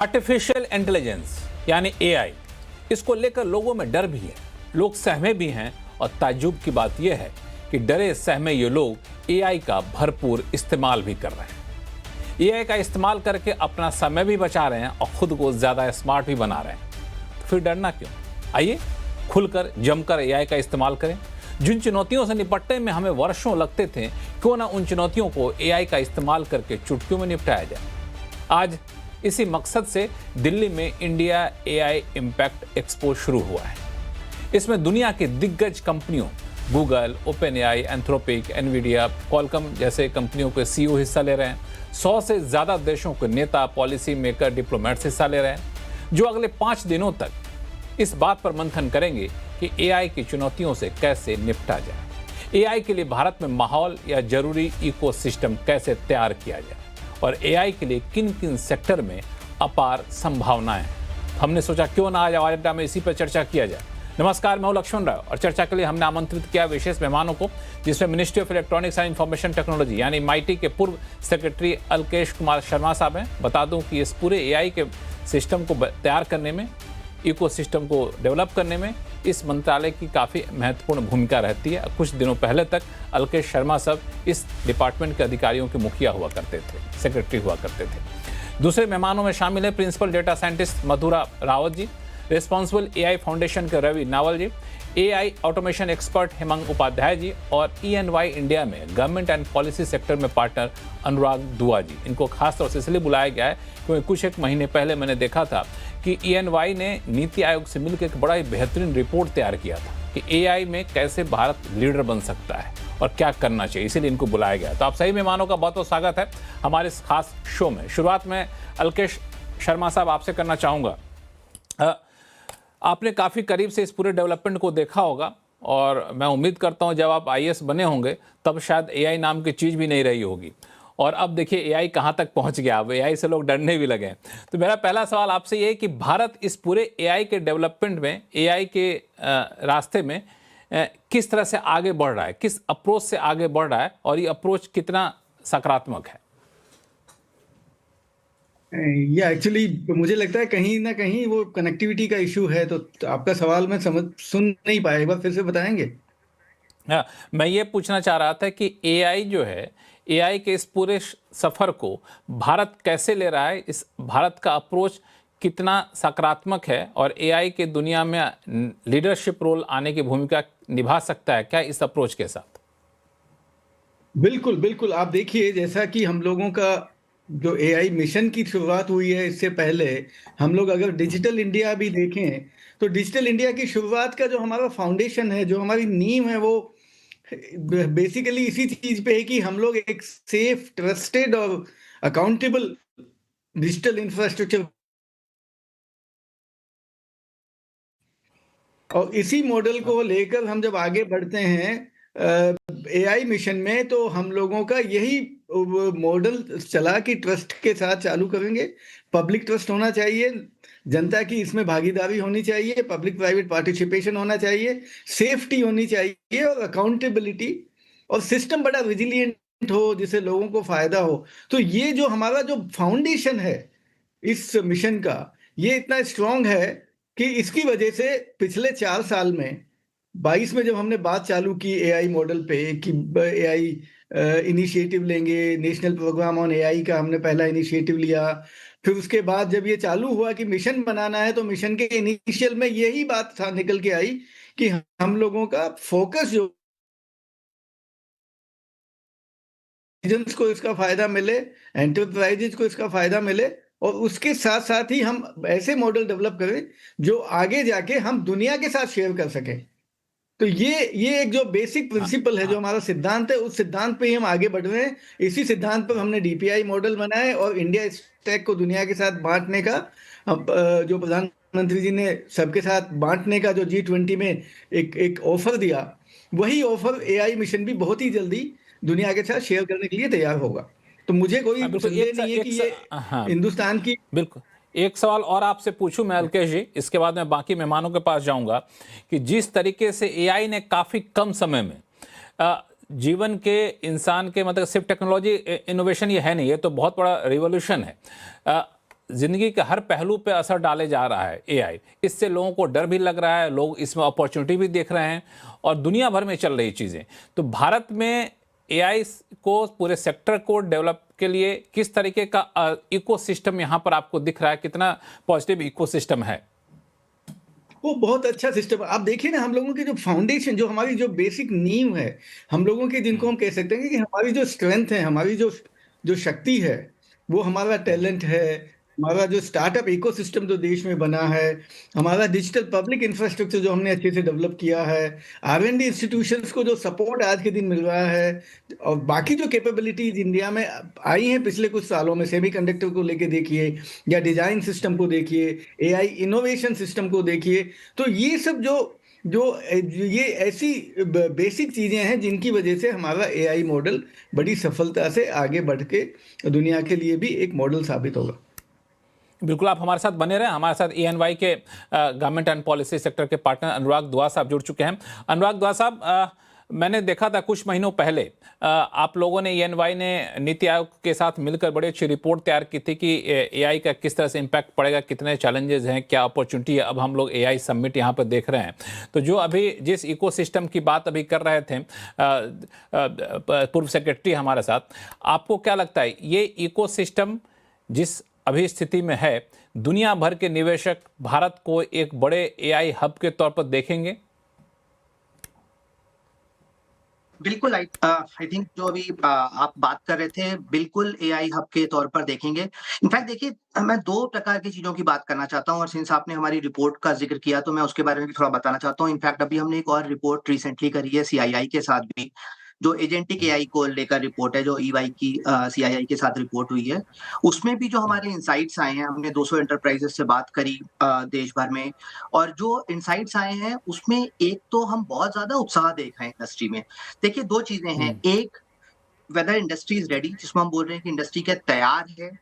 Artificial intelligence यानी AI, इसको लेकर लोगों में डर भी है, लोग सहमे भी हैं। और ताज्जुब की बात यह है कि डरे सहमे ये लोग एआई का भरपूर इस्तेमाल भी कर रहे हैं। एआई का इस्तेमाल करके अपना समय भी बचा रहे हैं और खुद को ज़्यादा स्मार्ट भी बना रहे हैं। तो फिर डरना क्यों? आइए खुलकर जमकर एआई का इस्तेमाल करें। जिन चुनौतियों से निपटने में हमें वर्षों लगते थे, क्यों ना उन चुनौतियों को एआई का इस्तेमाल करके चुटकियों में निपटाया जाए। आज इसी मकसद से दिल्ली में इंडिया एआई इम्पैक्ट एक्सपो शुरू हुआ है। इसमें दुनिया की दिग्गज कंपनियों Google, open AI, Anthropic, Nvidia, Qualcomm जैसे कंपनियों के सीईओ हिस्सा ले रहे हैं। 100 से ज़्यादा देशों के नेता, पॉलिसी मेकर, डिप्लोमेट्स हिस्सा ले रहे हैं, जो अगले 5 दिनों तक इस बात पर मंथन करेंगे कि एआई की चुनौतियों से कैसे निपटा जाए, एआई के लिए भारत में माहौल या जरूरी इकोसिस्टम कैसे तैयार किया जाए और एआई के लिए किन किन सेक्टर में अपार संभावनाएं हैं। हमने सोचा क्यों ना आज आवाज अड्डा में इसी पर चर्चा किया जाए। नमस्कार, मैं हूं लक्ष्मण राव और चर्चा के लिए हमने आमंत्रित किया विशेष मेहमानों को, जिसमें ministry of electronics and information technology यानी माइटी के पूर्व सेक्रेटरी अलकेश कुमार शर्मा साहब हैं। बता दूं कि इस पूरे एआई के सिस्टम को तैयार करने में, इकोसिस्टम को डेवलप करने में इस मंत्रालय की काफ़ी महत्वपूर्ण भूमिका रहती है। कुछ दिनों पहले तक अलकेश शर्मा साहब इस डिपार्टमेंट के अधिकारियों के मुखिया हुआ करते थे, सेक्रेटरी हुआ करते थे। दूसरे मेहमानों में शामिल है principal data scientist Madhura Rawat ji, responsible AI foundation के Ravi Naval ji, AI automation expert Hemang Upadhyay ji और ईएनवाई इंडिया में गवर्नमेंट एंड पॉलिसी सेक्टर में पार्टनर अनुराग दुआ जी। इनको खास तौर से इसलिए बुलाया गया है क्योंकि कुछ एक महीने पहले मैंने देखा था कि ईएनवाई ने नीति आयोग से मिलकर एक बड़ा ही बेहतरीन रिपोर्ट तैयार किया था कि एआई में कैसे भारत लीडर बन सकता है और क्या करना चाहिए, इसीलिए इनको बुलाया गया। तो आप सही मेहमानों का बहुत बहुत स्वागत है हमारे इस खास शो में। शुरुआत में अलकेश शर्मा साहब आपसे करना चाहूँगा। आपने काफ़ी करीब से इस पूरे डेवलपमेंट को देखा होगा और मैं उम्मीद करता हूं जब आप आईएएस बने होंगे तब शायद एआई नाम की चीज़ भी नहीं रही होगी। और अब देखिए एआई कहां तक पहुंच गया, अब एआई से लोग डरने भी लगे। तो मेरा पहला सवाल आपसे ये है कि भारत इस पूरे एआई के डेवलपमेंट में, एआई के रास्ते में किस तरह से आगे बढ़ रहा है, किस अप्रोच से आगे बढ़ रहा है और ये अप्रोच कितना सकारात्मक है? ये एक्चुअली मुझे लगता है कहीं ना कहीं वो कनेक्टिविटी का इशू है। तो आपका सवाल मैं सुन नहीं पाया, एक बार फिर से बताएंगे? हाँ, मैं ये पूछना चाह रहा था कि एआई जो है, एआई के इस पूरे सफ़र को भारत कैसे ले रहा है, इस भारत का अप्रोच कितना सकारात्मक है और एआई के दुनिया में लीडरशिप रोल आने की भूमिका निभा सकता है क्या इस अप्रोच के साथ? बिल्कुल बिल्कुल। आप देखिए, जैसा कि हम लोगों का जो एआई मिशन की शुरुआत हुई है, इससे पहले हम लोग अगर डिजिटल इंडिया भी देखें तो डिजिटल इंडिया की शुरुआत का जो हमारा फाउंडेशन है, जो हमारी नींव है, वो बेसिकली इसी चीज पे है कि हम लोग एक सेफ, ट्रस्टेड और अकाउंटेबल डिजिटल इंफ्रास्ट्रक्चर, और इसी मॉडल को लेकर हम जब आगे बढ़ते हैं एआई मिशन में, तो हम लोगों का यही मॉडल चला कि ट्रस्ट के साथ चालू करेंगे। पब्लिक ट्रस्ट होना चाहिए, जनता की इसमें भागीदारी होनी चाहिए, पब्लिक प्राइवेट पार्टिसिपेशन होना चाहिए, सेफ्टी होनी चाहिए और अकाउंटेबिलिटी, और सिस्टम बड़ा रिजिलियंट हो जिससे लोगों को फायदा हो। तो ये जो हमारा जो फाउंडेशन है इस मिशन का, ये इतना स्ट्रांग है कि इसकी वजह से पिछले 4 साल में 22 में जब हमने बात चालू की एआई मॉडल पे कि एआई इनिशिएटिव लेंगे, नेशनल प्रोग्राम ऑन एआई का हमने पहला इनिशिएटिव लिया। फिर उसके बाद जब ये चालू हुआ कि मिशन बनाना है, तो मिशन के इनिशियल में यही बात था निकल के आई कि हम लोगों का फोकस जो सिटीजन्स को इसका फायदा मिले, एंटरप्राइजेज को इसका फायदा मिले, और उसके साथ साथ ही हम ऐसे मॉडल डेवलप करें जो आगे जाके हम दुनिया के साथ शेयर कर सकें। तो ये एक जो बेसिक प्रिंसिपल है, जो हमारा सिद्धांत है, उस सिद्धांत पे ही हम आगे बढ़ रहे हैं। इसी सिद्धांत पर हमने डीपीआई मॉडल बनाए और इंडिया स्टैक को दुनिया के साथ बांटने का, जो प्रधानमंत्री जी ने सबके साथ बांटने का जो G20 में एक ऑफर दिया, वही ऑफर एआई मिशन भी बहुत ही जल्दी दुनिया के साथ शेयर करने के लिए तैयार होगा। तो मुझे कोई ये नहीं है कि ये हिंदुस्तान की। बिल्कुल। एक सवाल और आपसे पूछूं मैं अलकेश जी, इसके बाद मैं बाकी मेहमानों के पास जाऊंगा कि जिस तरीके से एआई ने काफ़ी कम समय में जीवन के, इंसान के, मतलब सिर्फ टेक्नोलॉजी इनोवेशन ये है नहीं, ये तो बहुत बड़ा रिवॉल्यूशन है। जिंदगी के हर पहलू पे असर डाले जा रहा है एआई। इससे लोगों को डर भी लग रहा है, लोग इसमें अपॉर्चुनिटी भी देख रहे हैं और दुनिया भर में चल रही चीज़ें। तो भारत में एआई को, पूरे सेक्टर को डेवलप के लिए किस तरीके का इकोसिस्टम यहाँ पर आपको दिख रहा है? कितना पॉजिटिव इकोसिस्टम है? वो बहुत अच्छा सिस्टम। आप देखिए ना, हम लोगों की जो फाउंडेशन, जो हमारी जो बेसिक नींव है, हम लोगों की, जिनको हम कह सकते हैं कि हमारी जो स्ट्रेंथ है, हमारी जो जो शक्ति है, वो हमारा टैलेंट है, हमारा जो स्टार्टअप इकोसिस्टम जो देश में बना है, हमारा डिजिटल पब्लिक इंफ्रास्ट्रक्चर जो हमने अच्छे से डेवलप किया है, R&D इंस्टीट्यूशंस को जो सपोर्ट आज के दिन मिल रहा है, और बाकी जो कैपेबिलिटीज इंडिया में आई हैं पिछले कुछ सालों में, सेमीकंडक्टर को लेके देखिए, या डिजाइन सिस्टम को देखिए, AI इनोवेशन सिस्टम को देखिए, तो ये सब जो जो ये ऐसी बेसिक चीजें हैं जिनकी वजह से हमारा AI मॉडल बड़ी सफलता से आगे बढ़ के दुनिया के लिए भी एक मॉडल साबित होगा। बिल्कुल, आप हमारे साथ बने रहें। हमारे साथ EY के गवर्नमेंट एंड पॉलिसी सेक्टर के पार्टनर अनुराग दुआ साहब जुड़ चुके हैं। अनुराग दुआ साहब, मैंने देखा था कुछ महीनों पहले आप लोगों ने, EY ने नीति आयोग के साथ मिलकर बड़ी अच्छी रिपोर्ट तैयार की थी कि AI का किस तरह से इम्पैक्ट पड़ेगा, कितने चैलेंजेस हैं, क्या अपॉर्चुनिटी है। अब हम लोग AI समिट यहाँ पर देख रहे हैं। तो जो अभी जिस इकोसिस्टम की बात अभी कर रहे थे पूर्व सेक्रेटरी हमारे साथ, आपको क्या लगता है ये इकोसिस्टम जिस अभी स्थिति में है, दुनिया भर के निवेशक भारत को एक बड़े AI हब के तौर पर देखेंगे? बिल्कुल। आई थिंक जो अभी आप बात कर रहे थे, बिल्कुल AI हब के तौर पर देखेंगे। इनफैक्ट देखिए, मैं 2 प्रकार की चीजों की बात करना चाहता हूँ, और सिंस आपने हमारी रिपोर्ट का जिक्र किया तो मैं उसके बारे में भी थोड़ा बताना चाहता हूँ। इनफैक्ट अभी हमने एक और रिपोर्ट रिसेंटली करी है CII के साथ भी, जो एजेंटिक AI को लेकर रिपोर्ट है, जो EY की CII के साथ रिपोर्ट हुई है। उसमें भी जो हमारे इनसाइट्स आए हैं, हमने 200 एंटरप्राइजेस से बात करी देश भर में, और जो इनसाइट्स आए हैं उसमें एक तो हम बहुत ज्यादा उत्साह देख रहे हैं इंडस्ट्री में। देखिए, 2 चीजें हैं। एक, वेदर इंडस्ट्री इज रेडी, जिसमें हम बोल रहे हैं कि इंडस्ट्री क्या तैयार है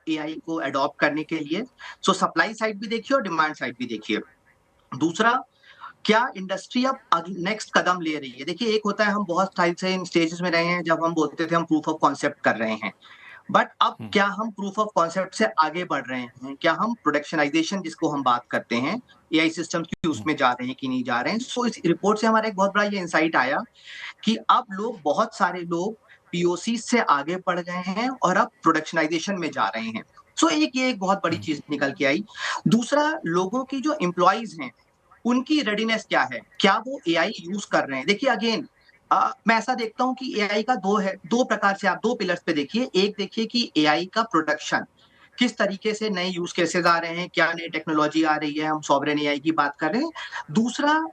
AI को अडॉप्ट करने के लिए। सो सप्लाई साइड भी देखिए और डिमांड साइड भी देखिए। दूसरा, क्या इंडस्ट्री अब नेक्स्ट कदम ले रही है। देखिए, एक होता है, हम बहुत टाइम से इन स्टेजेस में रहे हैं जब हम बोलते थे हम प्रूफ ऑफ कॉन्सेप्ट कर रहे हैं, बट अब क्या हम प्रूफ ऑफ कॉन्सेप्ट से आगे बढ़ रहे हैं? क्या हम प्रोडक्शनाइजेशन, जिसको हम बात करते हैं, AI सिस्टम की, उसमें जा रहे हैं कि नहीं जा रहे हैं? सो इस रिपोर्ट से हमारा एक बहुत बड़ा ये इंसाइट आया कि अब बहुत सारे लोग POC से आगे बढ़ गए हैं और अब प्रोडक्शनाइजेशन में जा रहे हैं। सो ये एक बहुत बड़ी चीज निकल के आई। दूसरा, लोगों की जो एम्प्लॉइज हैं, उनकी रेडीनेस क्या है, क्या वो AI यूज कर रहे हैं? देखिए, अगेन मैं ऐसा देखता हूं कि AI का 2 प्रकार से, आप 2 पिलर्स पे देखिए। एक देखिए कि AI का प्रोडक्शन किस तरीके से, नए यूज केसेस आ रहे हैं, क्या नई टेक्नोलॉजी आ रही है, हम सॉवरेन AI की बात कर रहे हैं। दूसरा,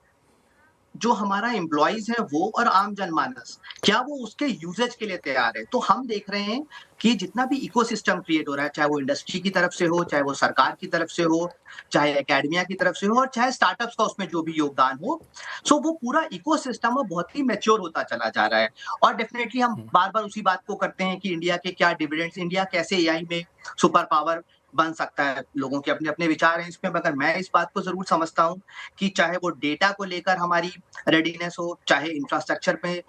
जो हमारा एम्प्लॉइज है वो और आम जनमानस, क्या वो उसके यूजेज के लिए तैयार है? तो हम देख रहे हैं कि जितना भी इकोसिस्टम क्रिएट हो रहा है, चाहे वो इंडस्ट्री की तरफ से हो, चाहे वो सरकार की तरफ से हो, चाहे एकेडमिया की तरफ से हो, और चाहे स्टार्टअप्स का उसमें जो भी योगदान हो, सो वो पूरा इकोसिस्टम बहुत ही मैच्योर होता चला जा रहा है। और डेफिनेटली हम बार बार उसी बात को करते हैं कि इंडिया के क्या डिविडेंड्स, इंडिया कैसे AI में सुपर पावर बन सकता है। लोगों के अपने अपने विचार हैं इसमें, मगर मैं इस बात को जरूर समझता हूँ कि चाहे वो डेटा को लेकर हमारी रेडीनेस हो, चाहे इंफ्रास्ट्रक्चर पे,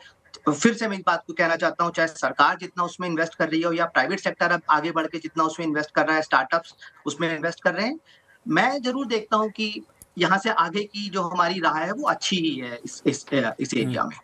फिर से मैं इस बात को कहना चाहता हूँ, चाहे सरकार जितना उसमें इन्वेस्ट कर रही हो, या प्राइवेट सेक्टर अब आगे बढ़ के जितना उसमें इन्वेस्ट कर रहा है, स्टार्टअप्स उसमें इन्वेस्ट कर रहे हैं, मैं जरूर देखता हूँ कि यहाँ से आगे की जो हमारी राह है वो अच्छी ही है इस एरिया में।